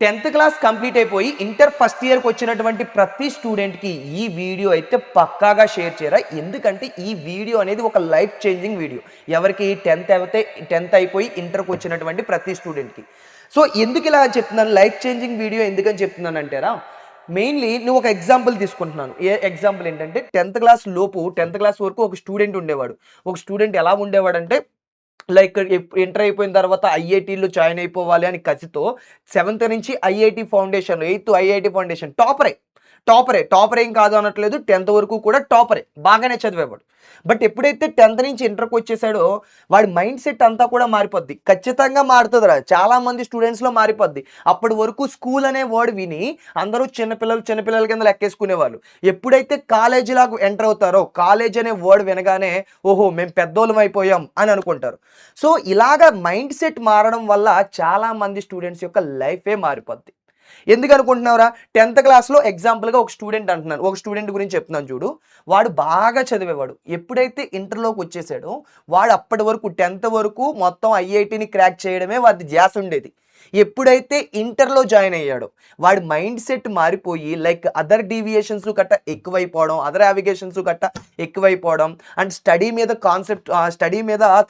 10th class complete అయిపోయి inter first ఇయర్‌కి వచ్చినటువంటి ప్రతి స్టూడెంట్‌కి ఈ వీడియో అయితే పక్కాగా షేర్ చేయరా. ఎందుకంటే ఈ వీడియో అనేది ఒక లైఫ్ చేంజింగ్ వీడియో. ఎవరికి 10th అయిపోయి ఇంటర్‌కి వచ్చినటువంటి ప్రతి స్టూడెంట్‌కి. సో, ఎందుకిలా చెప్తున్నాను లైఫ్ చేంజింగ్ వీడియో ఎందుకని చెప్తున్నానంటేరా, మెయిన్‌లీ నువ్వు ఒక ఎగ్జాంపుల్ తీసుకుంటున్నాను. ఎగ్జాంపుల్ ఏంటంటే 10th క్లాస్ వరకు ఒక స్టూడెంట్ ఉండేవాడు. ఒక స్టూడెంట్ ఎలా ఉండేవాడంటే లైక్ ఇంటర్ అయిపోయిన తర్వాత ఐఐటీలో జాయిన్ అయిపోవాలి అని కసితో సెవెంత్ నుంచి IIT foundation, eighth IIT foundation topper ఏం కాదు అనట్లేదు. 10th వరకు కూడా టాపరే. బాగానే చదివేవాడు. బట్ ఎప్పుడైతే 10th నుంచి ఇంటర్‌కి వచ్చేసాడో వాడి మైండ్ సెట్ అంతా కూడా మారిపోద్ది. ఖచ్చితంగా మారుతదిరా. చాలా మంది స్టూడెంట్స్‌లో మారిపోద్ది. అప్పటి వరకు స్కూల్ అనే వర్డ్ విని అందరూ చిన్నపిల్లల కింద లెక్కేసుకునేవాళ్ళు. ఎప్పుడైతే కాలేజీలాగా ఎంటర్ అవుతారో కాలేజ్ అనే వర్డ్ వినగానే ఓహో! మేము పెద్దోళ్ళం అయిపోయాం అని అనుకుంటారు. సో, ఇలాగ మైండ్ సెట్ మారడం వల్ల చాలా మంది స్టూడెంట్స్ యొక్క లైఫే మారిపోద్ది. ఎందుకనుకుంటున్నావురా? 10th క్లాస్‌లో ఎగ్జాంపుల్‌గా ఒక స్టూడెంట్ అంటున్నాను. ఒక స్టూడెంట్ గురించి చెప్తున్నాను చూడు. వాడు బాగా చదివేవాడు. ఎప్పుడైతే ఇంటర్‌లోకొచ్చేసాడో వాడు అప్పటి వరకు 10th వరకు మొత్తం ఐఐటీని క్రాక్ చేయడమే వాడి ధ్యాస ఉండేది. ఎప్పుడైతే ఇంటర్‌లో జాయిన్ అయ్యాడో వాడి మైండ్ సెట్ మారిపోయి లైక్ అదర్ డీవియేషన్స్ గట్టా ఎక్కువైపోవడం, అదర్ యావిగేషన్స్ గట్టా ఎక్కువైపోవడం అండ్ స్టడీ మీద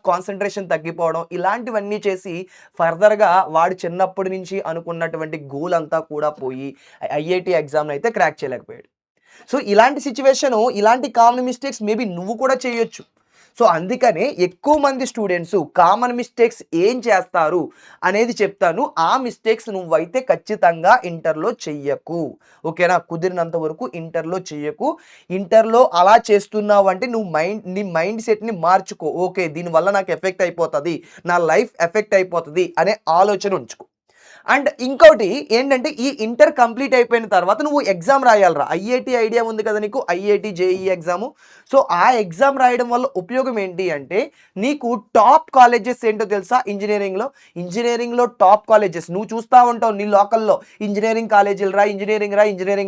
కాన్సంట్రేషన్ తగ్గిపోవడం ఇలాంటివన్నీ చేసి ఫర్దర్‌గా వాడు చిన్నప్పటి నుంచి అనుకున్నటువంటి గోల్ అంతా కూడా పోయి ఐఐటీ ఎగ్జామ్‌ని అయితే క్రాక్ చేయలేకపోయాడు. సో, ఇలాంటి సిట్యుయేషను, ఇలాంటి కామన్ మిస్టేక్స్ మేబీ నువ్వు కూడా చేయొచ్చు. సో, అందుకనే ఎక్కువ మంది స్టూడెంట్సు కామన్ మిస్టేక్స్ ఏం చేస్తారు అనేది చెప్తాను. ఆ మిస్టేక్స్ నువ్వైతే ఖచ్చితంగా ఇంటర్‌లో చెయ్యకు. ఓకేనా? కుదిరినంత వరకు ఇంటర్‌లో చెయ్యకు. ఇంటర్‌లో అలా చేస్తున్నావంటే నీ మైండ్ సెట్‌ని మార్చుకో. ఓకే. దీనివల్ల నాకు ఎఫెక్ట్ అయిపోతది. నా లైఫ్ ఎఫెక్ట్ అయిపోతది అనే ఆలోచన ఉంచుకో. అండ్ ఇంకోటి ఏంటంటే, ఈ ఇంటర్ కంప్లీట్ అయిపోయిన తర్వాత నువ్వు ఎగ్జామ్ రాయాలిరా. ఐఐటీ ఐడియా ఉంది కదా నీకు. IIT, JEE exam. సో, ఆ ఎగ్జామ్ రాయడం వల్ల ఉపయోగం ఏంటి అంటే, నీకు టాప్ కాలేజెస్ ఏంటో తెలుసా ఇంజినీరింగ్‌లో? ఇంజినీరింగ్‌లో టాప్ కాలేజెస్ నువ్వు చూస్తా ఉంటావు నీ లోకల్‌లో. ఇంజినీరింగ్ రా, ఇంజినీరింగ్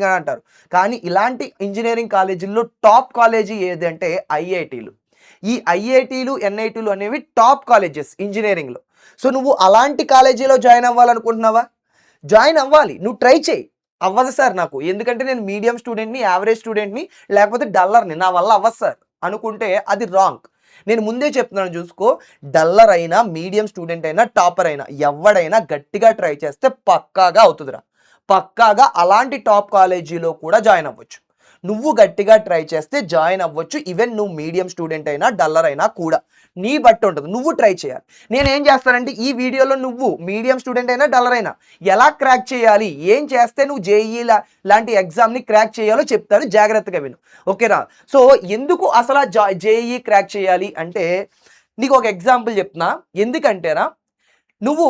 అని అంటారు. కానీ ఇలాంటి ఇంజినీరింగ్ కాలేజీల్లో టాప్ కాలేజీ ఏదంటే ఐఐటీలు. ఈ ఐఐటీలు, ఎన్ఐటీలు అనేవి టాప్ కాలేజెస్ ఇంజినీరింగ్‌లో. సో, నువ్వు అలాంటి కాలేజీలో జాయిన్ అవ్వాలనుకుంటున్నావా? జాయిన్ అవ్వాలి. నువ్వు ట్రై చెయి. అవ్వదు సార్ నాకు. ఎందుకంటే నేను మీడియం స్టూడెంట్‌ని, యావరేజ్ స్టూడెంట్‌ని లేకపోతే డల్లర్‌ని. నా వల్ల అవ్వదు సార్ అనుకుంటే అది రాంగ్. నేను ముందే చెప్తున్నాను చూసుకో. డల్లర్ అయినా, మీడియం స్టూడెంట్ అయినా, టాపర్ అయినా ఎవ్వడైనా గట్టిగా ట్రై చేస్తే పక్కాగా అవుతదిరా. పక్కాగా అలాంటి టాప్ కాలేజీలో కూడా జాయిన్ అవ్వచ్చు. నువ్వు గట్టిగా ట్రై చేస్తే జాయిన్ అవ్వచ్చు. ఈవెన్ నువ్వు మీడియం స్టూడెంట్ అయినా, డల్లర్ అయినా కూడా. నీ బట్టి ఉంటది. నువ్వు ట్రై చేయాలి. నేనేం చేస్తానంటే ఈ వీడియోలో నువ్వు మీడియం స్టూడెంట్ అయినా, డల్లర్ అయినా ఎలా క్రాక్ చేయాలి? ఏం చేస్తే నువ్వు జేఈఈ లాంటి ఎగ్జామ్‌ని క్రాక్ చేయాలో చెప్తాను. జాగ్రత్తగా విను. ఓకేనా? సో, ఎందుకు అసల జేఈఈ క్రాక్ చేయాలి అంటే నీకొక ఎగ్జాంపుల్ చెప్తున్నా. ఎందుకంటేరా నువ్వు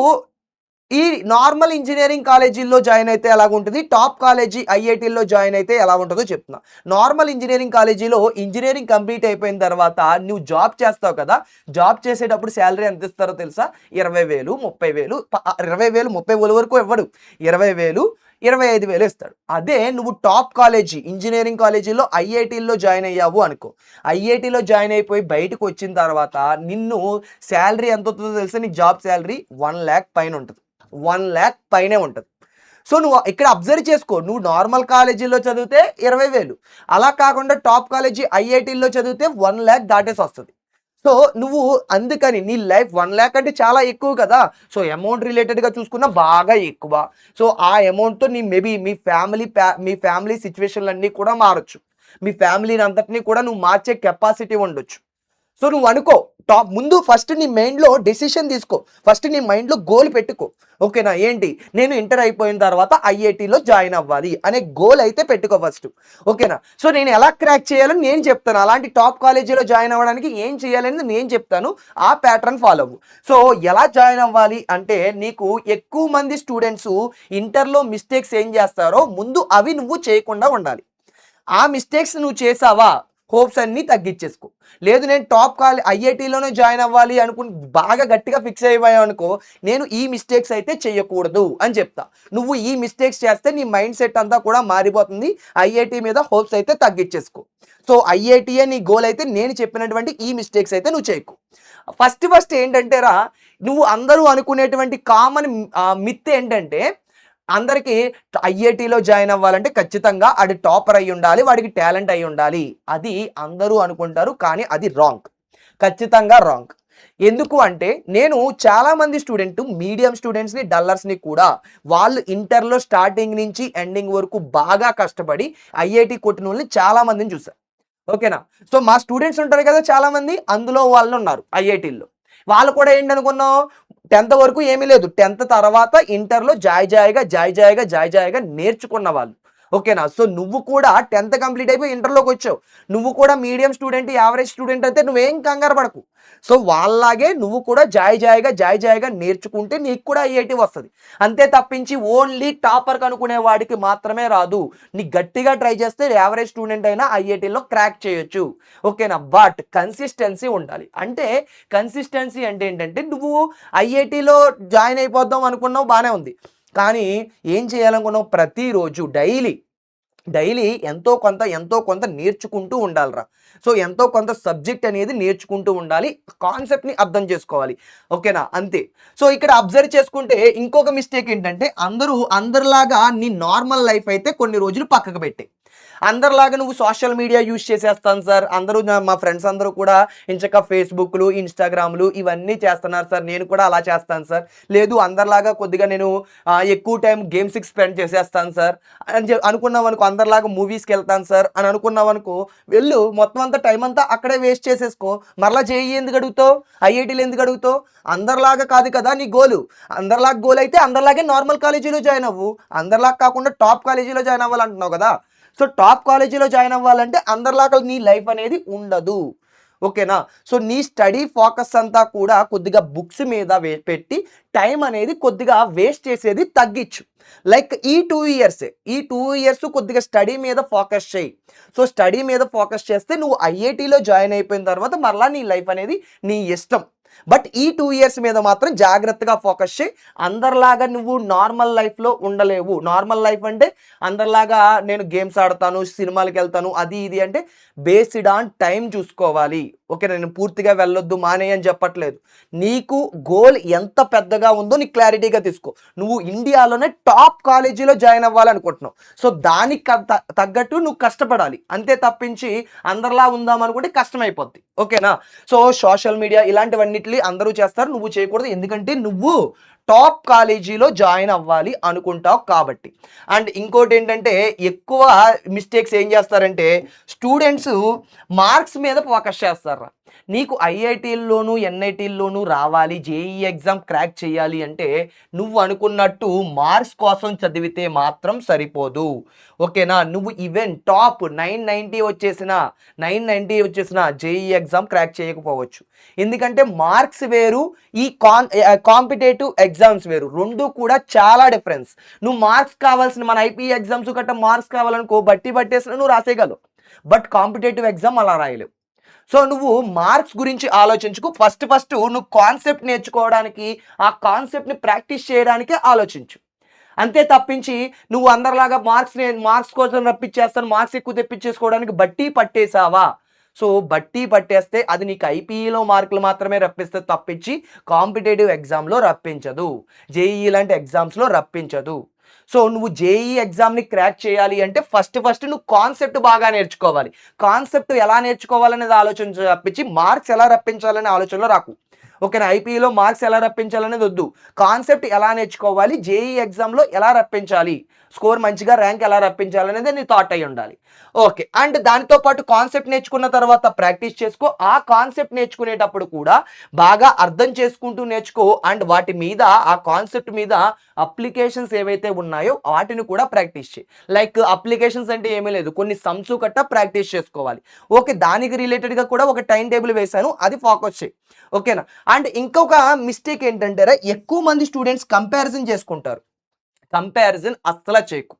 ఈ నార్మల్ ఇంజినీరింగ్ కాలేజీల్లో జాయిన్ అయితే ఎలాగుంటది? టాప్ కాలేజీ ఐఐటీల్లో జాయిన్ అయితే ఎలా ఉంటదో చెప్తున్నా. నార్మల్ ఇంజినీరింగ్ కాలేజీలో ఇంజినీరింగ్ కంప్లీట్ అయిపోయిన తర్వాత నువ్వు జాబ్ చేస్తావు కదా! జాబ్ చేసేటప్పుడు సాలరీ ఎంత ఇస్తారో తెలుసా? 20,000, 30,000 20,000, 30,000 వరకు ఇవ్వడు. 20,000, 25,000 ఇస్తాడు. అదే నువ్వు టాప్ కాలేజీ ఇంజినీరింగ్ కాలేజీలో ఐఐటీల్లో జాయిన్ అయ్యావు అనుకో. ఐఐటీలో జాయిన్ అయిపోయి బయటకొచ్చిన తర్వాత నిన్ను సాలరీ ఎంతొత్తదో తెలుసా? నీ జాబ్ సాలరీ 1,00,000 పైన ఉంటది. 1,00,000 పైనే ఉంటది. సో, నువ్వు ఇక్కడ అబ్జర్వ్ చేసుకో. నువ్వు నార్మల్ కాలేజీలో చదివితే 20,000 అలా కాకుండా టాప్ కాలేజీ ఐఐటీల్లో చదివితే 1,00,000 దాటేసొస్తది. సో, నువ్వు అందుకని నీ లైఫ్ 1,00,000 అంటే చాలా ఎక్కువ కదా! సో, అమౌంట్ రిలేటెడ్‌గా చూసుకున్నా బాగా ఎక్కువ. సో, ఆ అమౌంట్‌తో మేబీ మీ ఫ్యామిలీ సిట్యుయేషన్‌లన్నీ కూడా మారొచ్చు. మీ ఫ్యామిలీని అంతటిని కూడా నువ్వు మార్చే కెపాసిటీ ఉండొచ్చు. సో, నువ్వనుకో. ముందు ఫస్ట్ నీ మైండ్‌లో డెసిషన్ తీసుకో. ఫస్ట్ నీ మైండ్‌లో గోల్ పెట్టుకో. ఓకేనా? ఏంటి? నేను ఇంటర్ అయిపోయిన తర్వాత ఐఐటీలో జాయిన్ అవ్వాలి అనే గోల్ అయితే పెట్టుకో ఫస్ట్. ఓకేనా? సో, నేను ఎలా క్రాక్ చేయాలని నేను చెప్తాను. అలాంటి టాప్ కాలేజీలో జాయిన్ అవ్వడానికి ఏం చేయాలనేది నేను చెప్తాను. ఆ ప్యాటర్న్ ఫాలో అవ్వు. సో, ఎలా జాయిన్ అవ్వాలి అంటే నీకు ఎక్కువ మంది స్టూడెంట్సు ఇంటర్‌లో మిస్టేక్స్ ఏం చేస్తారో ముందు అవి నువ్వు చేయకుండా ఉండాలి. ఆ మిస్టేక్స్ నువ్వు చేసావా? హోప్స్ అన్నీ తగ్గిచ్చేసుకో. లేదు నేను ఐఐటీలోనే జాయిన్ అవ్వాలి అనుకుని బాగా గట్టిగా ఫిక్స్ అయిపోయావనుకో, నేను ఈ మిస్టేక్స్ అయితే చేయకూడదు అని చెప్తా. నువ్వు ఈ మిస్టేక్స్ చేస్తే నీ మైండ్ సెట్ అంతా కూడా మారిపోతుంది. ఐఐటీ మీద హోప్స్ అయితే తగ్గిచ్చేసుకో. సో, ఐఐటీయే నీ గోల్ అయితే నేను చెప్పినటువంటి ఈ మిస్టేక్స్ అయితే నువ్వు చేయకు. ఫస్ట్ ఏంటంటేరా, నువ్వు అందరూ అనుకునేటువంటి కామన్ మిత్ ఏంటంటే అందరికీ ఐఐటీలో జాయిన్ అవ్వాలంటే ఖచ్చితంగా ఆడి టాపర్ అయి ఉండాలి, వాడికి టాలెంట్ అయి ఉండాలి. అది అందరూ అనుకుంటారు, కానీ అది రాంగ్. ఖచ్చితంగా రాంగ్. ఎందుకు అంటే నేను చాలామంది మీడియం స్టూడెంట్స్ని, డల్లర్స్ని కూడా వాళ్ళు ఇంటర్లో స్టార్టింగ్ నుంచి ఎండింగ్ వరకు బాగా కష్టపడి ఐఐటీ కొట్టిన వాళ్ళని చాలామందిని చూసాను. ఓకేనా? సో మా స్టూడెంట్స్ ఉంటారు కదా చాలామంది, అందులో వాళ్ళు ఉన్నారు ఐఐటీల్లో. వాళ్ళు కూడా ఏంటనుకున్నావు, 10th వరకు ఏమీ లేదు. 10th తర్వాత ఇంటర్లో జాయిగా నేర్చుకున్న వాళ్ళు. ఓకేనా? సో నువ్వు కూడా 10th కంప్లీట్ అయిపోయి ఇంటర్లోకి వచ్చావు. నువ్వు కూడా మీడియం స్టూడెంట్, యావరేజ్ స్టూడెంట్ అయితే నువ్వేం కంగారు పడకు. సో వాళ్ళలాగే నువ్వు కూడా జాయిగా నేర్చుకుంటే నీకు కూడా ఐఐటీ వస్తుంది. అంతే తప్పించి ఓన్లీ టాపర్ కనుక్కునే వాడికి మాత్రమే రాదు. నీ గట్టిగా ట్రై చేస్తే యావరేజ్ స్టూడెంట్ అయినా ఐఐటీలో క్రాక్ చేయొచ్చు. ఓకేనా? బట్ కన్సిస్టెన్సీ ఉండాలి. అంటే కన్సిస్టెన్సీ అంటే ఏంటంటే నువ్వు ఐఐటీలో జాయిన్ అయిపోద్దాం అనుకున్నావు, బాగానే ఉంది. కానీ ఏం చేయాలనుకున్నావు, ప్రతిరోజు డైలీ ఎంతో కొంత నేర్చుకుంటూ ఉండాలిరా. సో ఎంతో కొంత సబ్జెక్ట్ అనేది నేర్చుకుంటూ ఉండాలి, కాన్సెప్ట్ని అర్థం చేసుకోవాలి. ఓకేనా? అంతే. సో ఇక్కడ అబ్జర్వ్ చేసుకుంటే ఇంకొక మిస్టేక్ ఏంటంటే అందరిలాగా నీ నార్మల్ లైఫ్ అయితే కొన్ని రోజులు పక్కకు పెట్టే. అందరిలాగా నువ్వు సోషల్ మీడియా యూజ్ చేసేస్తాను సార్, మా ఫ్రెండ్స్ అందరూ కూడా ఇంచక్క ఫేస్బుక్లు, ఇన్స్టాగ్రామ్లు ఇవన్నీ చేస్తున్నారు సార్, నేను కూడా అలా చేస్తాను సార్. లేదు అందరిలాగా కొద్దిగా నేను ఎక్కువ టైం గేమ్స్కి స్పెండ్ చేసేస్తాను సార్ అని అనుకున్నావు అనుకో, అందరిలాగా మూవీస్కి వెళ్తాను సార్ అని అనుకున్నావు అనుకో, వెళ్ళు మొత్తం అంతా టైం అంతా అక్కడే వేస్ట్ చేసేసుకో. మరలా జేఈ ఎందుకు అడుగుతావు, ఐఐటీలు ఎందుకు అడుగుతావు? అందరిలాగా కాదు కదా నీ గోలు. అందరిలాగా గోల్ అయితే అందరిలాగే నార్మల్ కాలేజీలో జాయిన్ అవ్వు. అందరిలాగా కాకుండా టాప్ కాలేజీలో జాయిన్ అవ్వాలంటున్నావు కదా. సో టాప్ కాలేజీలో జాయిన్ అవ్వాలంటే అందరిలాగా నీ లైఫ్ అనేది ఉండదు. ఓకేనా? సో నీ స్టడీ ఫోకస్ అంతా కూడా కొద్దిగా బుక్స్ మీద పెట్టి టైం అనేది కొద్దిగా వేస్ట్ చేసేది తగ్గించు. లైక్ ఈ 2 ఇయర్స్ కొద్దిగా స్టడీ మీద ఫోకస్ చేయి. సో స్టడీ మీద ఫోకస్ చేస్తే నువ్వు ఐఐటీలో జాయిన్ అయిపోయిన తర్వాత మరలా నీ లైఫ్ అనేది నీ ఇష్టం. బట్ ఈ 2 ఇయర్స్ మీద మాత్రం జాగ్రత్తగా ఫోకస్ చేయి. అందరిలాగా నువ్వు నార్మల్ లైఫ్లో ఉండలేవు. నార్మల్ లైఫ్ అంటే అందరిలాగా నేను గేమ్స్ ఆడతాను, సినిమాలకు వెళ్తాను, అది ఇది అంటే బేస్డ్ ఆన్ టైం చూసుకోవాలి. ఓకే, నేను పూర్తిగా వెళ్ళొద్దు, మానే అని చెప్పట్లేదు. నీకు గోల్ ఎంత పెద్దగా ఉందో నీకు క్లారిటీగా తీసుకో. నువ్వు ఇండియాలోనే టాప్ కాలేజీలో జాయిన్ అవ్వాలనుకుంటున్నావు. సో దానికి తగ్గట్టు నువ్వు కష్టపడాలి. అంతే తప్పించి అందరిలా ఉందామనుకుంటే కష్టమైపోద్ది. ఓకేనా? సో సోషల్ మీడియా ఇలాంటివన్నిటిని అందరూ చేస్తారు, నువ్వు చేయకూడదు. ఎందుకంటే నువ్వు టాప్ కాలేజీలో జాయిన్ అవ్వాలి అనుకుంటావు కాబట్టి. అండ్ ఇంకోటి ఏంటంటే ఎక్కువ మిస్టేక్స్ ఏం చేస్తారంటే స్టూడెంట్స్ మార్క్స్ మీద ఫోకస్ చేస్తారు. నీకు ఐఐటీల్లోనూ ఎన్ఐటీల్లోనూ రావాలి, జేఈ ఎగ్జామ్ క్రాక్ చేయాలి అంటే నువ్వు అనుకున్నట్టు మార్క్స్ కోసం చదివితే మాత్రం సరిపోదు. ఓకేనా? నువ్వు ఈవెన్ టాప్ 990 వచ్చేసిన జేఈ ఎగ్జామ్ క్రాక్ చేయకపోవచ్చు. ఎందుకంటే మార్క్స్ వేరు, ఈ కాంపిటేటివ్ ఎగ్జామ్స్ వేరు. రెండు కూడా చాలా డిఫరెన్స్. నువ్వు మార్క్స్ కావాల్సిన మన ఐపీ ఎగ్జామ్స్ గట్రా మార్క్స్ కావాలనుకో బట్టేసిన నువ్వు రాసేయగలవు. బట్ కాంపిటేటివ్ ఎగ్జామ్ అలా రాయలేవు. సో నువ్వు మార్క్స్ గురించి ఆలోచించుకు. ఫస్ట్ నువ్వు కాన్సెప్ట్ నేర్చుకోవడానికి, ఆ కాన్సెప్ట్ని ప్రాక్టీస్ చేయడానికే ఆలోచించు. అంతే తప్పించి నువ్వు అందరిలాగా మార్క్స్ కోసం రప్పించేస్తాను, మార్క్స్ ఎక్కువ తెప్పించేసుకోవడానికి బట్టి పట్టేసావా? సో బట్టి పట్టేస్తే అది నీకు ఐపీఈలో మార్కులు మాత్రమే రప్పిస్తే తప్పించి కాంపిటేటివ్ ఎగ్జామ్లో రప్పించదు, జేఈఈ లాంటి ఎగ్జామ్స్లో రప్పించదు. సో నువ్వు జేఈ ఎగ్జామ్ని క్రాక్ చేయాలి అంటే ఫస్ట్ నువ్వు కాన్సెప్ట్ బాగా నేర్చుకోవాలి. కాన్సెప్ట్ ఎలా నేర్చుకోవాలనేది ఆలోచన తప్పించి మార్క్స్ ఎలా రప్పించాలనే ఆలోచనలో రాకు. ఓకేనా? ఐపీఈలో మార్క్స్ ఎలా రప్పించాలనేది వద్దు. కాన్సెప్ట్ ఎలా నేర్చుకోవాలి, జేఈ ఎగ్జామ్లో ఎలా రప్పించాలి, స్కోర్ మంచిగా ర్యాంక్ ఎలా రప్పించాలనేది నీ థాట్ అయి ఉండాలి. ఓకే, అండ్ దానితో పాటు కాన్సెప్ట్ నేర్చుకున్న తర్వాత ప్రాక్టీస్ చేసుకో. ఆ కాన్సెప్ట్ నేర్చుకునేటప్పుడు కూడా బాగా అర్థం చేసుకుంటూ నేర్చుకో. అండ్ వాటి మీద, ఆ కాన్సెప్ట్ మీద అప్లికేషన్స్ ఏవైతే ఉన్నాయో వాటిని కూడా ప్రాక్టీస్ చేయి. లైక్ అప్లికేషన్స్ అంటే ఏమీ లేదు, కొన్ని సమ్స్ కట్ట ప్రాక్టీస్ చేసుకోవాలి. ఓకే, దానికి రిలేటెడ్గా కూడా ఒక టైం టేబుల్ వేశాను, అది ఫోకస్ చేయి. ఓకేనా? అండ్ ఇంకొక మిస్టేక్ ఏంటంటే ఎక్కువ మంది స్టూడెంట్స్ కంపారిజన్ చేసుకుంటారు. కంపారిజన్ అస్సలు చేయకు.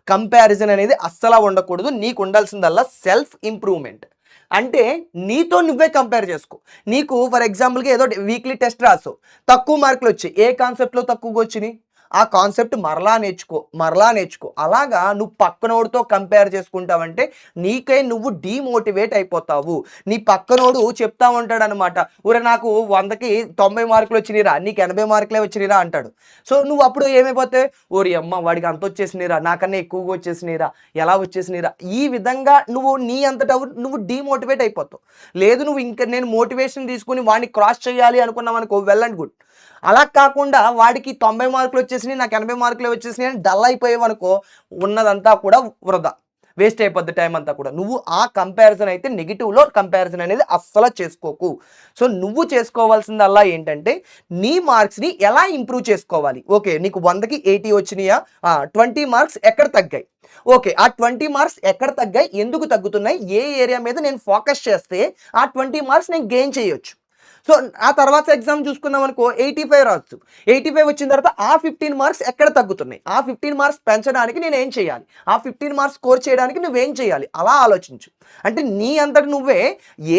కంపారిజన్ అనేది అస్సలు ఉండకూడదు. నీకు ఉండాల్సిందల్లా సెల్ఫ్ ఇంప్రూవ్మెంట్. అంటే నీతో నువ్వే కంపేర్ చేసుకో. నీకు ఫర్ ఎగ్జాంపుల్గా ఏదో వీక్లీ టెస్ట్ రాసావు, తక్కువ మార్కులు వచ్చాయి. ఏ కాన్సెప్ట్లో తక్కువగా వచ్చినాయి? ఆ కాన్సెప్ట్ మరలా నేర్చుకో. అలాగా నువ్వు పక్కనోడితో కంపేర్ చేసుకుంటావంటే నీకై నువ్వు డీమోటివేట్ అయిపోతావు. నీ పక్కనోడు చెప్తా ఉంటాడనమాట. ఒరేయ్ నాకు 100కి 90 మార్కులు వచ్చినియిరా, నీకు 80 మార్కులే వచ్చినియిరా అంటాడు. సో నువ్వు అప్పుడు ఏమైపోతావు? ఓరియమ్మ వాడికి అంతొచ్చేసినియిరా, నాకన్నా ఎక్కువగా వచ్చేసినియిరా, ఎలా వచ్చేసినియిరా, ఈ విధంగా నువ్వు నీ అంతట నువ్వు డీమోటివేట్ అయిపోతావు. లేదు నువ్వు ఇంక నేను మోటివేషన్ తీసుకొని వాడిని క్రాస్ చేయాలి అనుకున్నావనుకో, వెల్ అండ్ గుడ్. అలా కాకుండా వాడికి 90 మార్కులు వచ్చేసినాయి, నాకు 80 మార్కులే వచ్చేసినాయి అని డల్ అయిపోయావనుకో, ఉన్నదంతా కూడా వృధా, వేస్ట్ అయిపోద్ది టైం అంతా కూడా. నువ్వు ఆ కంపారిజన్ అయితే నెగిటివ్‌లో కంపారిజన్ అనేది అస్సలు చేసుకోకు. సో నువ్వు చేసుకోవాల్సిందల్లా ఏంటంటే నీ మార్క్స్‌ని ఎలా ఇంప్రూవ్ చేసుకోవాలి. ఓకే నీకు 100కి 80 వచ్చినాయా? 20 మార్క్స్ ఎక్కడ తగ్గాయి? ఓకే ఆ 20 మార్క్స్ ఎక్కడ తగ్గాయి? ఎందుకు తగ్గుతున్నాయి? ఏ ఏరియా మీద నేను ఫోకస్ చేస్తే ఆ 20 మార్క్స్ నేను గెయిన్ చేయొచ్చు. సో ఆ తర్వాత ఎగ్జామ్ చూసుకున్నాం అనుకో 85 రావచ్చు. 85 వచ్చిన తర్వాత ఆ 15 మార్క్స్ ఎక్కడ తగ్గుతున్నాయి? ఆ 15 మార్క్స్ పెంచడానికి నేను ఏం చేయాలి? ఆ 15 మార్క్స్ స్కోర్ చేయడానికి నువ్వేం చేయాలి? అలా ఆలోచించు. అంటే నీ అంతట నువ్వే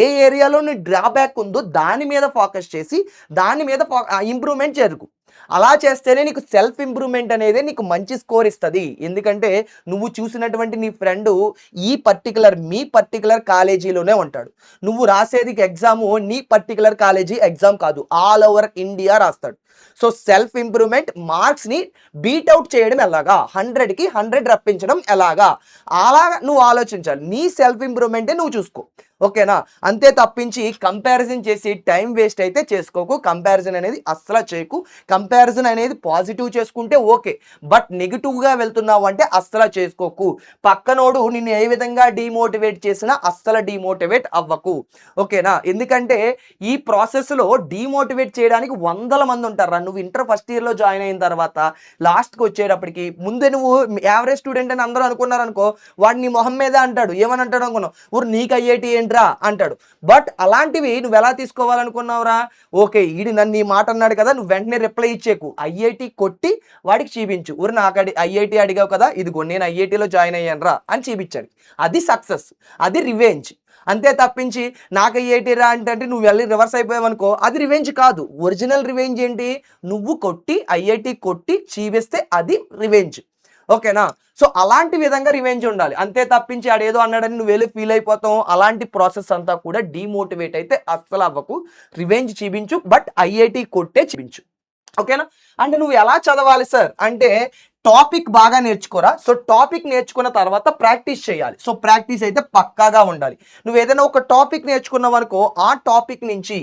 ఏ ఏరియాలో నీ డ్రాబ్యాక్ ఉందో దాని మీద ఫోకస్ చేసి దాని మీద ఇంప్రూవ్మెంట్ జరుగు. అలా చేస్తేనే నీకు సెల్ఫ్ ఇంప్రూవ్మెంట్ అనేది నీకు మంచి స్కోర్ ఇస్తుంది. ఎందుకంటే నువ్వు చూసినటువంటి నీ ఫ్రెండ్ మీ పర్టికులర్ కాలేజీలోనే ఉంటాడు. నువ్వు రాసేది ఎగ్జామ్ నీ పర్టికులర్ కాలేజీ ఎగ్జామ్ కాదు, ఆల్ ఓవర్ ఇండియా రాస్తాడు. సో సెల్ఫ్ ఇంప్రూవ్మెంట్ మార్క్స్ని బీట్అవుట్ చేయడం ఎలాగా, 100కి 100 రప్పించడం ఎలాగా, అలాగా నువ్వు ఆలోచించాలి. నీ సెల్ఫ్ ఇంప్రూవ్మెంటే నువ్వు చూసుకో. ఓకేనా? అంతే తప్పించి కంపారిజన్ చేసి టైం వేస్ట్ అయితే చేసుకోకు. కంపారిజన్ అనేది అస్సలు చేయకు. కంపారిజన్ అనేది పాజిటివ్ చేసుకుంటే ఓకే, బట్ నెగిటివ్గా వెళ్తున్నావు అంటే అస్సలు చేసుకోకు. పక్కనోడు నిన్ను ఏ విధంగా డీమోటివేట్ చేసినా అస్సలు డీమోటివేట్ అవ్వకు. ఓకేనా? ఎందుకంటే ఈ ప్రాసెస్లో డీమోటివేట్ చేయడానికి వందల మంది ఉంటారు. నువ్వు ఇంటర్ ఫస్ట్ ఇయర్లో జాయిన్ అయిన తర్వాత లాస్ట్కి వచ్చేటప్పటికి ముందే నువ్వు యావరేజ్ స్టూడెంట్ అని అందరూ అనుకున్నారనుకో, వాడు నీ మొహం మీదే అంటాడు. ఏమని అంటాడు అనుకున్నావు? ఊరు నీకు ఐఐటి ఏంట్రా అంటాడు. బట్ అలాంటివి నువ్వు ఎలా తీసుకోవాలనుకున్నావురా? ఓకే ఈడు నన్ను ఈ మాట అన్నాడు కదా, నువ్వు వెంటనే రిప్లై ఇచ్చేకు. ఐఐటి కొట్టి వాడికి చూపించు. ఊరు నాకు ఐఐటి అడిగావు కదా, ఇదిగో నేను ఐఐటిలో జాయిన్ అయ్యాను రా అని చూపించాడు. అది సక్సెస్, అది రివెంజ్. అంతే తప్పించి నాకు ఐఐటి రా అంటే నువ్వు వెళ్ళి రివర్స్ అయిపోయావనుకో, అది రివెంజ్ కాదు. ఒరిజినల్ రివెంజ్ ఏంటి? నువ్వు కొట్టి ఐఐటి కొట్టి చీవేస్తే అది రివెంజ్. ఓకేనా? సో అలాంటి విధంగా రివెంజ్ ఉండాలి. అంతే తప్పించి ఆడేదో అన్నాడని నువ్వు వెళ్ళి ఫీల్ అయిపోతావు. అలాంటి ప్రాసెస్ అంతా కూడా డీమోటివేట్ అయితే అస్సలు అవ్వకు. రివెంజ్ చూపించు, బట్ ఐఐటి కొట్టే చూపించు. ఓకేనా? అంటే నువ్వు ఎలా చదవాలి సార్ అంటే టాపిక్ బాగా నేర్చుకోరా. సో టాపిక్ నేర్చుకున్న తర్వాత ప్రాక్టీస్ చేయాలి. సో ప్రాక్టీస్ అయితే పక్కాగా ఉండాలి. నువ్వు ఏదైనా ఒక టాపిక్ నేర్చుకున్నావు అనుకో, ఆ టాపిక్ నుంచి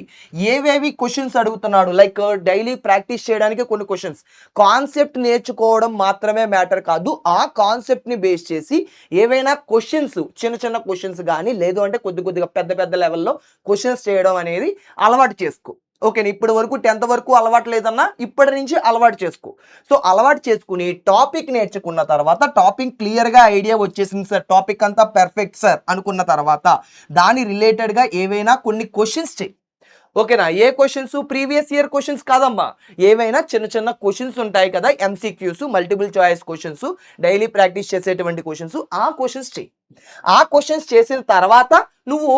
ఏవేవి క్వశ్చన్స్ అడుగుతున్నాడు, లైక్ డైలీ ప్రాక్టీస్ చేయడానికి కొన్ని క్వశ్చన్స్. కాన్సెప్ట్ నేర్చుకోవడం మాత్రమే మ్యాటర్ కాదు, ఆ కాన్సెప్ట్ని బేస్ చేసి ఏవైనా క్వశ్చన్స్, చిన్న చిన్న క్వశ్చన్స్ కానీ లేదు అంటే కొద్దిగా పెద్ద లెవెల్లో క్వశ్చన్స్ చేయడం అనేది అలవాటు చేసుకో. ఓకేనా? ఇప్పటి వరకు 10th వరకు అలవాటు లేదన్నా ఇప్పటి నుంచి అలవాటు చేసుకో. సో అలవాటు చేసుకుని టాపిక్ నేర్చుకున్న తర్వాత టాపిక్ క్లియర్గా ఐడియా వచ్చేసింది సార్, టాపిక్ అంతా పర్ఫెక్ట్ సార్ అనుకున్న తర్వాత దాని రిలేటెడ్గా ఏవైనా కొన్ని క్వశ్చన్స్ చెయ్యి. ఓకేనా? ఏ క్వశ్చన్స్? ప్రీవియస్ ఇయర్ క్వశ్చన్స్ కాదమ్మా, ఏవైనా చిన్న క్వశ్చన్స్ ఉంటాయి కదా, MCQs, multiple choice questions, daily practice చేసేటువంటి క్వశ్చన్స్, ఆ క్వశ్చన్స్ చెయ్యి. ఆ క్వశ్చన్స్ చేసిన తర్వాత నువ్వు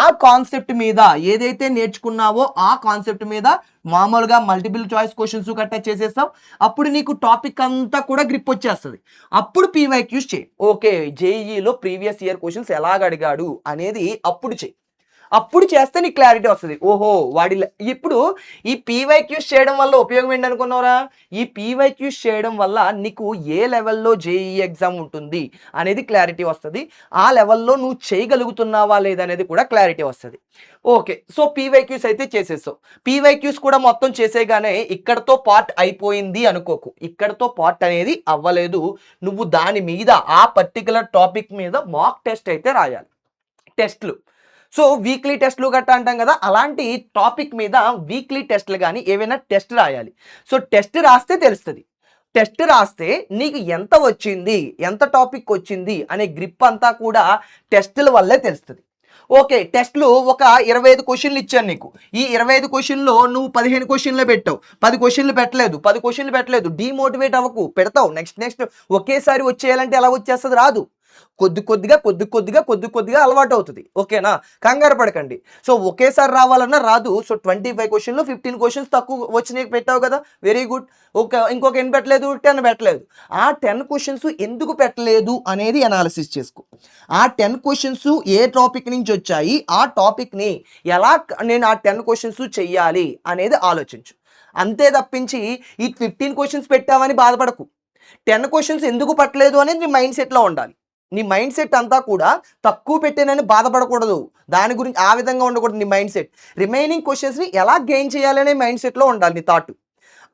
ఆ కాన్సెప్ట్ మీద ఏదైతే నేర్చుకున్నావో ఆ కాన్సెప్ట్ మీద మామూలుగా మల్టిపుల్ చాయిస్ క్వశ్చన్స్ గట్టా చేసేస్తావు. అప్పుడు నీకు టాపిక్ అంతా కూడా గ్రిప్ వచ్చేస్తుంది. అప్పుడు పీవైక్యూస్ చేయి. ఓకే జేఈలో ప్రీవియస్ ఇయర్ క్వశ్చన్స్ ఎలాగ అడిగాడు అనేది అప్పుడు చెయ్యి. అప్పుడు చేస్తే నీకు క్లారిటీ వస్తుంది. ఓహో వాడి ఇప్పుడు ఈ పీవైక్యూస్ చేయడం వల్ల ఉపయోగం ఏంటనుకున్నావురా? ఈ పీవైక్యూస్ చేయడం వల్ల నీకు ఏ లెవెల్లో జేఈ ఎగ్జామ్ ఉంటుంది అనేది క్లారిటీ వస్తుంది. ఆ లెవెల్లో నువ్వు చేయగలుగుతున్నావా లేదనేది కూడా క్లారిటీ వస్తుంది. ఓకే సో పీవైక్యూస్ అయితే చేసేసావు. పీవైక్యూస్ కూడా మొత్తం చేసేగానే ఇక్కడతో పార్ట్ అయిపోయింది అనుకోకు. ఇక్కడతో పార్ట్ అనేది అవ్వలేదు. నువ్వు దాని మీద ఆ పర్టికులర్ టాపిక్ మీద మాక్ టెస్ట్ అయితే రాయాలి. టెస్ట్లు, సో వీక్లీ టెస్ట్లు గట్టా అంటాం కదా, అలాంటి టాపిక్ మీద వీక్లీ టెస్ట్లు కానీ ఏవైనా టెస్ట్ రాయాలి. సో టెస్ట్ రాస్తే తెలుస్తుంది. టెస్ట్ రాస్తే నీకు ఎంత వచ్చింది, ఎంత టాపిక్ వచ్చింది అనే గ్రిప్ అంతా కూడా టెస్టుల వల్లే తెలుస్తుంది. ఓకే టెస్ట్లు ఒక 25 క్వశ్చన్లు ఇచ్చాను నీకు. ఈ 25 క్వశ్చన్లో నువ్వు 15 క్వశ్చన్లు పెట్టావు, 10 క్వశ్చన్లు పెట్టలేదు. డీమోటివేట్ అవ్వకు, పెడతావు. నెక్స్ట్ ఒకేసారి వచ్చేయాలంటే ఎలా వచ్చేస్తుంది? రాదు. కొద్ది కొద్దిగా అలవాటు అవుతుంది. ఓకేనా? కంగారు పడకండి. సో ఒకేసారి రావాలన్నా రాదు. సో 25 క్వెషన్‌లో 15 క్వెషన్స్ తక్కువ వచ్చినయి పెట్టావు కదా! Very good. ఇంకొక ఎన్ని పెట్టలేదు? 10 పెట్టలేదు. ఆ 10 క్వెషన్స్ ఎందుకు పెట్టలేదు అనేది అనాలిసిస్ చేసుకో. ఆ 10 క్వెషన్స్ ఏ టాపిక్ నుంచి వచ్చాయి? ఆ టాపిక్‌ని ఎలా నేను ఆ 10 క్వెషన్స్ చెయ్యాలి అనేది ఆలోచించు. అంతే తప్పించి ఈ 15 క్వెషన్స్ పెట్టావని బాధపడకు. 10 క్వెషన్స్ ఎందుకు పట్టలేదు అనేది నీ మైండ్ సెట్‌లో ఉండాలి. నీ మైండ్ సెట్ అంతా కూడా తక్కువ పెట్టానని బాధపడకూడదు. దాని గురించి ఆ విధంగా ఉండకూడదు నీ మైండ్ సెట్. రిమైనింగ్ క్వెషన్స్‌ని ఎలా గెయిన్ చేయాలనే మైండ్ సెట్‌లో ఉండాలి నీ థాట్.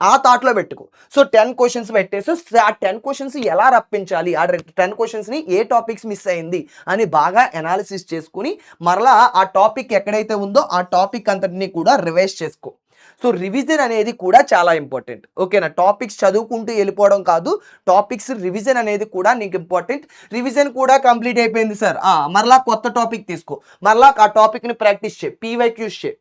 ఆ థాట్‌లో పెట్టుకో. సో 10 క్వెషన్స్ పెట్టేసి ఆ 10 క్వెషన్స్ ఎలా రప్పించాలి? ఆ 10 క్వెషన్స్‌ని ఏ టాపిక్స్ మిస్ అయింది అని బాగా అనాలిసిస్ చేసుకొని మరలా ఆ టాపిక్ ఎక్కడైతే ఉందో ఆ టాపిక్ అంతటిని కూడా రివైజ్ చేసుకో. సో రివిజన్ అనేది కూడా చాలా ఇంపార్టెంట్. ఓకేనా? టాపిక్స్ చదువుకుంటూ వెళ్ళిపోవడం కాదు. టాపిక్స్ రివిజన్ అనేది కూడా నీకు ఇంపార్టెంట్. రివిజన్ కూడా కంప్లీట్ అయిపోయింది సార్. మరలా కొత్త టాపిక్ తీసుకో. మరలా ఆ టాపిక్‌ని ప్రాక్టీస్ చెయి. పీవైక్యూస్ చెయి.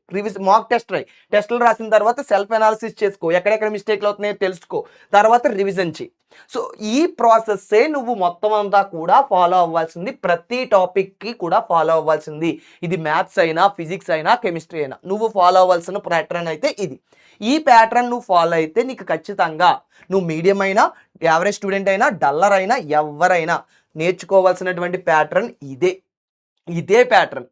మాక్ టెస్ట్ రాయి. టెస్టులు రాసిన తర్వాత సెల్ఫ్ అనాలిసిస్ చేసుకో. ఎక్కడెక్కడ మిస్టేక్‌లు అవుతున్నాయో తెలుసుకో. తర్వాత రివిజన్ చెయి. సో ఈ ప్రాసెస్సే నువ్వు మొత్తం అంతా కూడా ఫాలో అవ్వాల్సింది. ప్రతి టాపిక్‌కి కూడా ఫాలో అవ్వాల్సింది. ఇది మ్యాథ్స్ అయినా, ఫిజిక్స్ అయినా, కెమిస్ట్రీ అయినా. నువ్వు ఫాలో అవ్వాల్సిన ప్యాటర్న్ అయితే ఇది. ఈ ప్యాటర్న్ నువ్వు ఫాలో అయితే నీకు ఖచ్చితంగా నువ్వు మీడియం అయినా, యావరేజ్ స్టూడెంట్ అయినా, డల్లర్ అయినా, ఎవ్వరైనా నేర్చుకోవాల్సినటువంటి ప్యాటర్న్ ఇదే. ఇదే ప్యాటర్న్.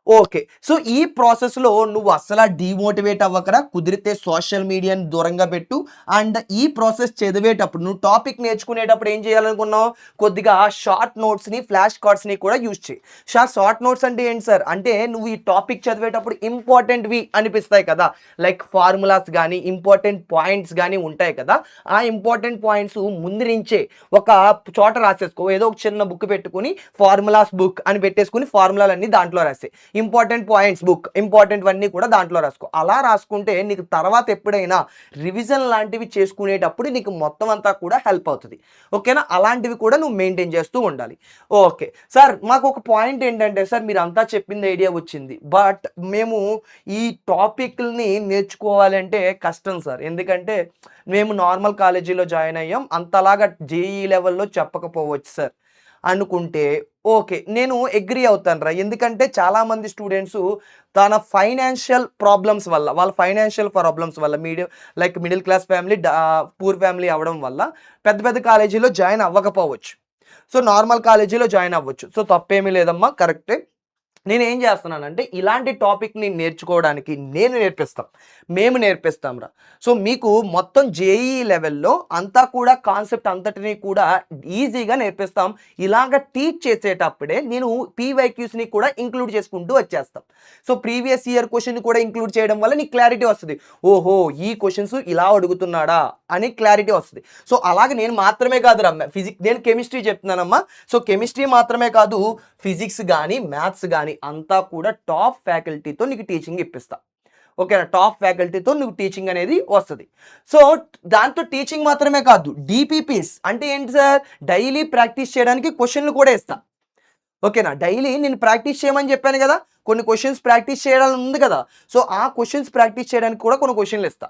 ఓకే. సో, ఈ ప్రాసెస్‌లో నువ్వు అస్సల డీమోటివేట్ అవ్వకరా. కుదిరితే సోషల్ మీడియాని దూరంగా పెట్టు. అండ్ ఈ ప్రాసెస్ చదివేటప్పుడు నువ్వు టాపిక్ నేర్చుకునేటప్పుడు ఏం చేయాలనుకున్నావు? కొద్దిగా షార్ట్ నోట్స్‌ని, ఫ్లాష్ కార్డ్స్‌ని కూడా యూజ్ చెయి. షార్ట్ నోట్స్ అంటే ఏంటి సార్? అంటే నువ్వు ఈ టాపిక్ చదివేటప్పుడు ఇంపార్టెంట్‌వి అనిపిస్తాయి కదా! లైక్ ఫార్ములాస్ గాని, ఇంపార్టెంట్ పాయింట్స్ గాని ఉంటాయి కదా! ఆ ఇంపార్టెంట్ పాయింట్స్ ముందు నుంచే ఒక చోట రాసేసుకో. ఏదో ఒక చిన్న బుక్ పెట్టుకొని ఫార్ములాస్ బుక్ అని పెట్టేసుకొని ఫార్ములాలన్నీ దాంట్లో రాసేయి. ఇంపార్టెంట్ పాయింట్స్ బుక్ ఇంపార్టెంట్‌వన్నీ కూడా దాంట్లో రాసుకో. అలా రాసుకుంటే నీకు తర్వాత ఎప్పుడైనా రివిజన్ లాంటివి చేసుకునేటప్పుడు నీకు మొత్తం అంతా కూడా హెల్ప్ అవుతది. ఓకేనా? అలాంటివి కూడా నువ్వు మెయింటైన్ చేస్తూ ఉండాలి. ఓకే. సార్ మాకొక పాయింట్ ఏంటంటే సార్ మీరంతా చెప్పింది ఐడియా వచ్చింది. బట్ మేము ఈ టాపిక్‌లని నేర్చుకోవాలంటే కష్టం సార్. ఎందుకంటే మేము నార్మల్ కాలేజీలో జాయిన్ అయ్యాం. అంతలాగా జేఈఈ లెవెల్‌లో చెప్పకపోవచ్చు సార్ అనుకుంటే ఓకే. నేను అగ్రీ అవుతానురా. ఎందుకంటే చాలామంది స్టూడెంట్సు తన వాళ్ళ ఫైనాన్షియల్ ప్రాబ్లమ్స్ వల్ల like middle class family poor family అవ్వడం వల్ల పెద్ద పెద్ద కాలేజీలో జాయిన్ అవ్వకపోవచ్చు. సో, నార్మల్ కాలేజీలో జాయిన్ అవ్వచ్చు. సో, తప్పేమీ లేదమ్మా కరెక్టే. నేనేం జేస్తున్నానంటే, ఇలాంటి టాపిక్‌ని నేర్చుకోవడానికి మేము నేర్పిస్తాంరా. సో, మీకు మొత్తం జేఈఈ లెవెల్‌లో అంతా కూడా కాన్సెప్ట్ అంతటిని కూడా ఈజీగా నేర్పిస్తాం. ఇలాగ టీచ్ చేసేటప్పుడే నేను పీవైక్యూస్‌ని కూడా ఇంక్లూడ్ చేసుకుంటూ వచ్చేస్తాం. సో, ప్రీవియస్ ఇయర్ క్వెషన్ కూడా ఇంక్లూడ్ చేయడం వల్ల నీకు క్లారిటీ వస్తది. ఓహో! ఈ క్వెషన్స్ ఇలా అడుగుతున్నాడా అని క్లారిటీ వస్తది. సో, అలాగే నేను మాత్రమే కాదురా నేను కెమిస్ట్రీ చెప్తున్నానమ్మా. సో, కెమిస్ట్రీ మాత్రమే కాదు ఫిజిక్స్ గానీ, మ్యాథ్స్ గానీ అంతా కూడా టాప్ ఫ్యాకల్టీతో నీకు టీచింగ్ ఇప్పిస్తా. ఓకేనా? టాప్ ఫ్యాకల్టీతో నువ్వు టీచింగ్ అనేది వస్తది. సో, దాంతో టీచింగ్ మాత్రమే కాదు డీపీపీస్ అంటే ఏంటి సార్? డైలీ ప్రాక్టీస్ చేయడానికి క్వెషన్‌లు కూడా ఇస్తా. ఓకేనా? డైలీ నేను ప్రాక్టీస్ చేయమని చెప్పాను గదా! కొన్ని క్వెషన్స్ ప్రాక్టీస్ చేయాలని ఉంది కదా! సో, ఆ క్వెషన్స్ ప్రాక్టీస్ చేయడానికి కూడా కొన్ని క్వెషన్‌లు ఇస్తా.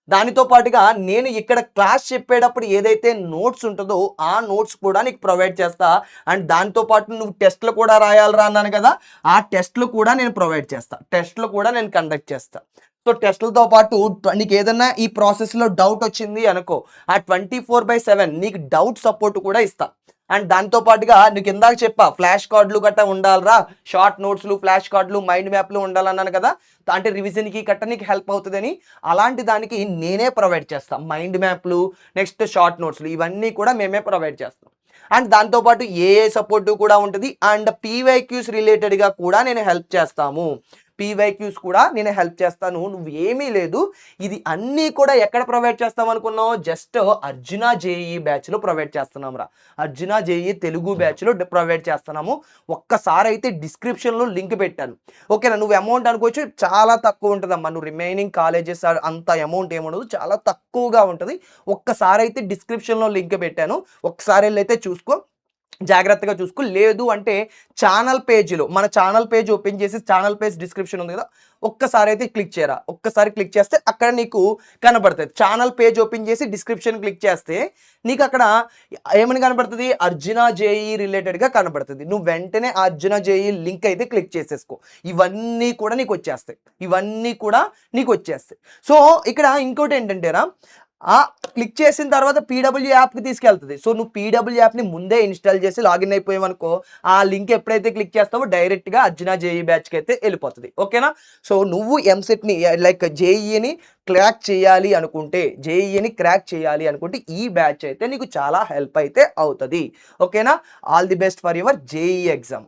దానితో పాటుగా నేను ఇక్కడ క్లాస్ చెప్పేటప్పుడు ఏదైతే నోట్స్ ఉంటదో, ఆ నోట్స్ కూడా నీకు ప్రొవైడ్ చేస్తా. అండ్ దాంతో పాటు నువ్వు టెస్ట్‌లు కూడా రాయాలిరా అన్నాను కదా! ఆ టెస్ట్‌లు కూడా నేను ప్రొవైడ్ చేస్తా. టెస్ట్‌లు కూడా నేను కండక్ట్ చేస్తా. సో, టెస్ట్‌లతో పాటు నీకేదన్నా ఈ ప్రాసెస్‌లో డౌట్ వచ్చింది అనుకో, ఆ 24/7 నీకు డౌట్ సపోర్ట్ కూడా ఇస్తా. అండ్ దాంతో పాటుగా నీకిందాక చెప్పా ఫ్లాష్ కార్డ్‌లు గట్టా ఉండాలిరా. షార్ట్ నోట్స్‌లు, ఫ్లాష్ కార్డ్‌లు, మైండ్ మ్యాప్‌లు ఉండాలన్నాను కదా! అంటే రివిజన్‌కి గట్టా నీకు హెల్ప్ అవుతదని. అలాంటి దానికి నేనే ప్రొవైడ్ చేస్తా. మైండ్ మ్యాప్‌లు, నెక్స్ట్ షార్ట్ నోట్స్‌లు ఇవన్నీ కూడా మేమే ప్రొవైడ్ చేస్తాం. అండ్ దాంతో పాటు ఏఐ సపోర్ట్ కూడా ఉంటది. అండ్ పీవైక్యూస్ రిలేటెడ్‌గా కూడా నేను హెల్ప్ చేస్తాము. పీవైక్యూస్ కూడా నేను హెల్ప్ చేస్తాను. నువ్వేమీ లేదు. ఇది అన్నీ కూడా ఎక్కడ ప్రొవైడ్ చేస్తామనుకున్నావు? జస్ట్ అర్జున జేఈఈ బ్యాచ్‌లో ప్రొవైడ్ చేస్తున్నాంరా. అర్జున జేఈఈ తెలుగు బ్యాచ్‌లో ప్రొవైడ్ చేస్తున్నాము. ఒక్కసారైతే డిస్క్రిప్షన్‌లో లింక్ పెట్టాను. ఓకేనా? నువ్వు అమౌంట్ అనుకోవచ్చు చాలా తక్కువ ఉంటదమ్మా. నువ్వు రిమైనింగ్ కాలేజెస్ అంత అమౌంట్ ఏముండదు. చాలా తక్కువగా ఉంటది. ఒక్కసారైతే డిస్క్రిప్షన్‌లో లింక్ పెట్టాను. ఒక్కసారెళ్ళైతే చూసుకో. జాగ్రత్తగా చూసుకో. లేదు అంటే ఛానల్ పేజ్‌లో మన ఛానల్ పేజ్ ఓపెన్ చేసి ఛానల్ పేజ్ డిస్క్రిప్షన్ ఉంది కదా! ఒక్కసారి అయితే క్లిక్ చేయరా. ఒక్కసారి క్లిక్ చేస్తే అక్కడ నీకు కనపడతది. ఛానల్ పేజ్ ఓపెన్ చేసి డిస్క్రిప్షన్ క్లిక్ చేస్తే నీకక్కడ ఏమని కనపడతది? అర్జున జేఈఈ రిలేటెడ్‌గా కనపడతది. నువ్వు వెంటనే ఆ అర్జున జేఈఈ లింక్ అయితే క్లిక్ చేసేసుకో. ఇవన్నీ కూడా నీకొచ్చేస్తాయి. ఇవన్నీ కూడా నీకొచ్చేస్తాయి. సో, ఇక్కడ ఇంకోటేంటంటేరా క్లిక్ చేసిన తర్వాత పీడబ్ల్యూ యాప్‌కి తీసుకెళ్తది. సో, నువ్వు పీడబ్ల్యూ యాప్‌ని ముందే ఇన్‌స్టాల్ చేసి లాగిన్ అయిపోయావనుకో, ఆ లింక్ ఎప్పుడైతే క్లిక్ చేస్తావో డైరెక్ట్‌గా అర్జున జేఈఈ బ్యాచ్‌కైతే ఎళ్ళిపోతది. ఓకేనా? సో, నువ్వు ఎంసెట్‌ని లైక్ జేఈఈని క్రాక్ చేయాలి అనుకుంటే, జేఈఈని క్రాక్ చేయాలి అనుకుంటే ఈ బ్యాచ్ అయితే నీకు చాలా హెల్ప్ అయితే అవుతది. ఓకేనా? All the best for your JEE exam.